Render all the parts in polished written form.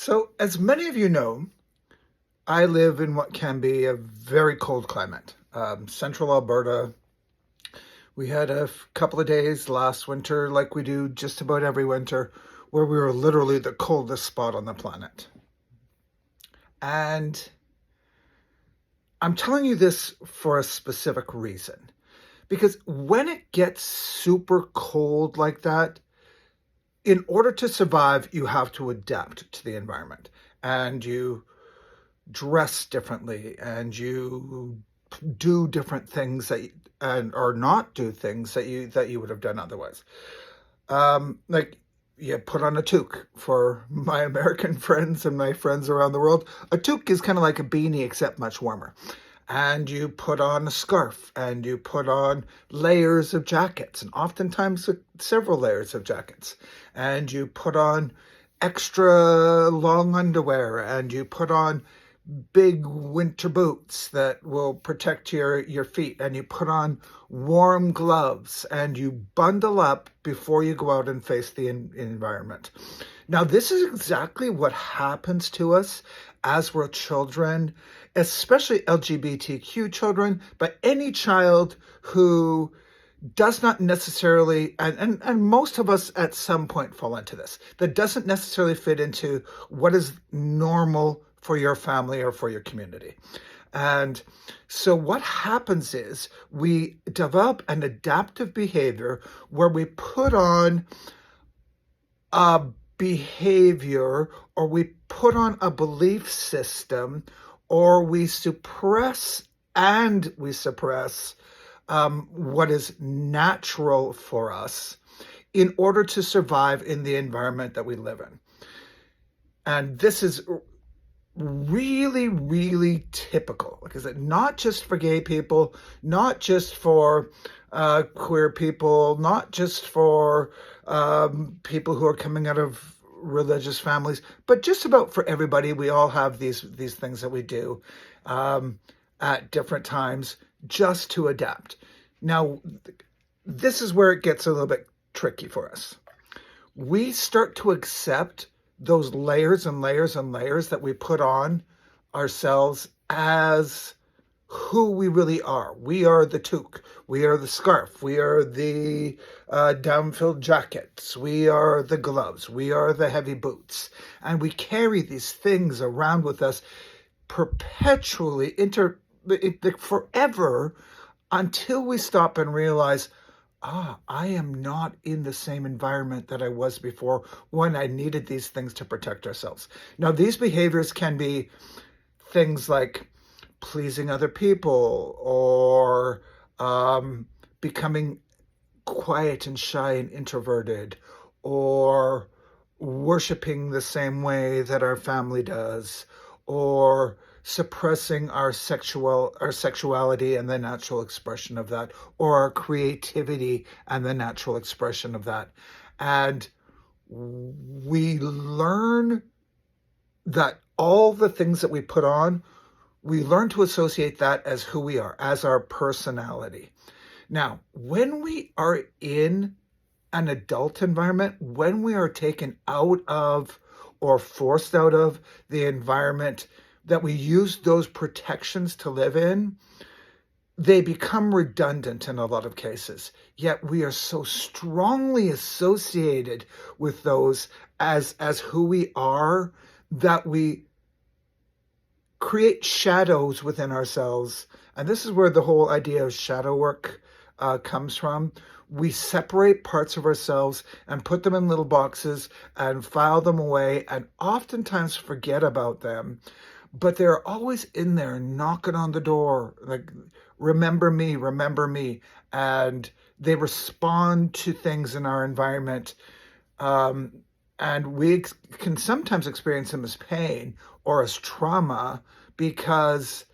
So, as many of you know, I live in what can be a very cold climate. Central Alberta. We had a couple of days last winter, like we do just about every winter, where we were literally the coldest spot on the planet. And I'm telling you this for a specific reason. Because when it gets super cold like that, in order to survive, you have to adapt to the environment. And you dress differently and you do different things that and or not do things that you would have done otherwise. Like you put on a toque for my American friends and my friends around the world. A toque is kind of like a beanie except much warmer. And you put on a scarf and you put on layers of jackets and oftentimes several layers of jackets. And you put on extra long underwear and you put on big winter boots that will protect your feet, and you put on warm gloves and you bundle up before you go out and face the environment. Now, this is exactly what happens to us as we're children, especially LGBTQ children, but any child who does not necessarily, and most of us at some point fall into this, that doesn't necessarily fit into what is normal for your family or for your community. And so what happens is we develop an adaptive behavior where we put on a behavior or we put on a belief system or we suppress what is natural for us in order to survive in the environment that we live in. And this is really, really typical. Like I said, not just for gay people, not just for queer people, not just for people who are coming out of religious families, but just about for everybody. We all have these things that we do at different times just to adapt. Now, this is where it gets a little bit tricky for us. We start to accept those layers and layers and layers that we put on ourselves as who we really are. We are the toque. We are the scarf. We are the down-filled jackets. We are the gloves. We are the heavy boots. And we carry these things around with us perpetually, forever, until we stop and realize, I am not in the same environment that I was before when I needed these things to protect ourselves. Now, these behaviors can be things like pleasing other people or becoming quiet and shy and introverted or worshiping the same way that our family does or suppressing our sexuality and the natural expression of that, or our creativity and the natural expression of that. And we learn that all the things that we put on, we learn to associate that as who we are, as our personality. Now, when we are in an adult environment, when we are taken out of or forced out of the environment that we use those protections to live in, they become redundant in a lot of cases. Yet we are so strongly associated with those as who we are that we create shadows within ourselves. And this is where the whole idea of shadow work comes from. We separate parts of ourselves and put them in little boxes and file them away and oftentimes forget about them. But they're always in there knocking on the door, like, remember me. And they respond to things in our environment. And we can sometimes experience them as pain or as trauma because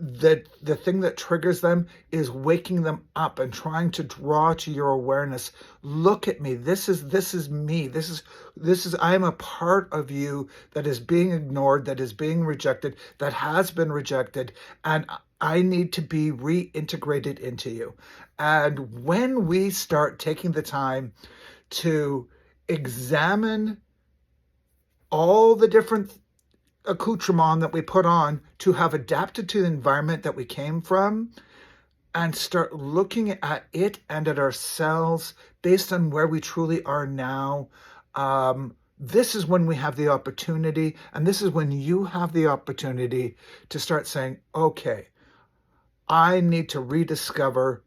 the thing that triggers them is waking them up and trying to draw to your awareness. Look at me. This is me. This is I am a part of you that is being ignored, that is being rejected, that has been rejected, and I need to be reintegrated into you. And when we start taking the time to examine all the different accoutrement that we put on to have adapted to the environment that we came from, and start looking at it and at ourselves based on where we truly are now. This is when we have the opportunity, and this is when you have the opportunity to start saying, okay, I need to rediscover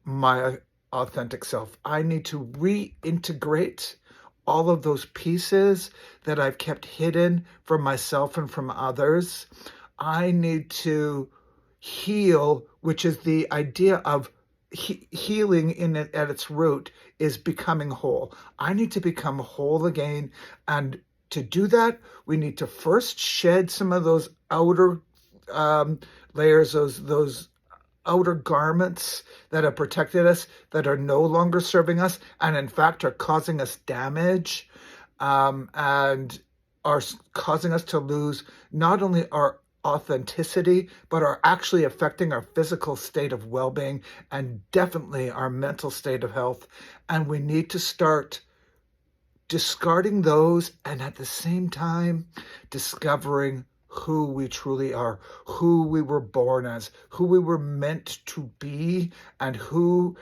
my authentic self. I need to reintegrate all of those pieces that I've kept hidden from myself and from others. I need to heal, which is the idea of healing at its root is becoming whole. I need to become whole again. And to do that, we need to first shed some of those outer layers, those outer garments that have protected us, that are no longer serving us, and in fact are causing us damage, and are causing us to lose not only our authenticity, but are actually affecting our physical state of well-being and definitely our mental state of health. And we need to start discarding those and at the same time discovering who we truly are, who we were born as, who we were meant to be, and who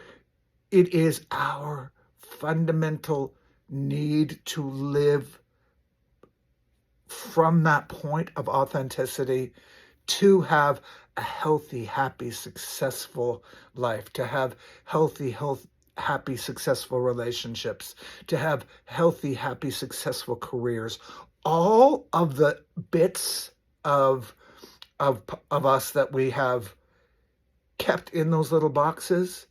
it is our fundamental need to live from that point of authenticity to have a healthy, happy, successful life, to have healthy, happy, successful relationships, to have healthy, happy, successful careers. All of the bits of us that we have kept in those little boxes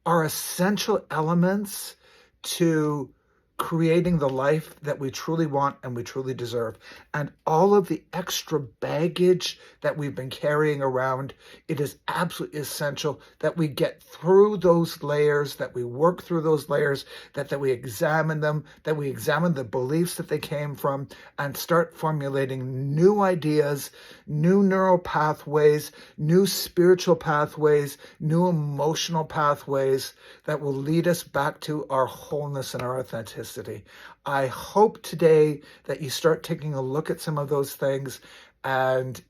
are essential elements to creating the life that we truly want and we truly deserve. And all of the extra baggage that we've been carrying around, it is absolutely essential that we get through those layers, that we work through those layers, that we examine them, that we examine the beliefs that they came from, and start formulating new ideas, new neural pathways, new spiritual pathways, new emotional pathways that will lead us back to our wholeness and our authenticity. I hope today that you start taking a look at some of those things. And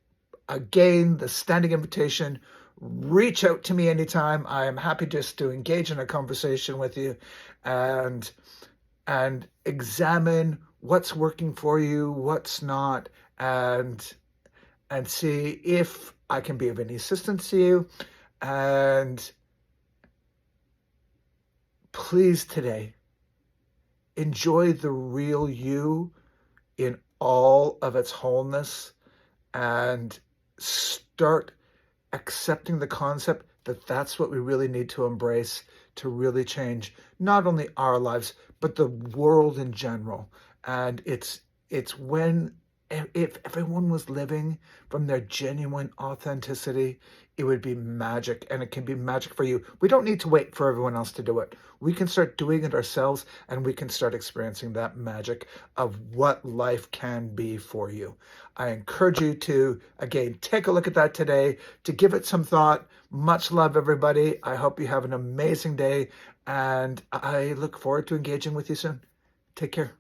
again, the standing invitation, reach out to me anytime. I am happy just to engage in a conversation with you and examine what's working for you, what's not, and see if I can be of any assistance to you. And please today, enjoy the real you in all of its wholeness, and start accepting the concept that that's what we really need to embrace to really change not only our lives, but the world in general. And it's when, if everyone was living from their genuine authenticity, it would be magic, and it can be magic for you. We don't need to wait for everyone else to do it. We can start doing it ourselves, and we can start experiencing that magic of what life can be for you. I encourage you to, again, take a look at that today, to give it some thought. Much love, everybody. I hope you have an amazing day, and I look forward to engaging with you soon. Take care.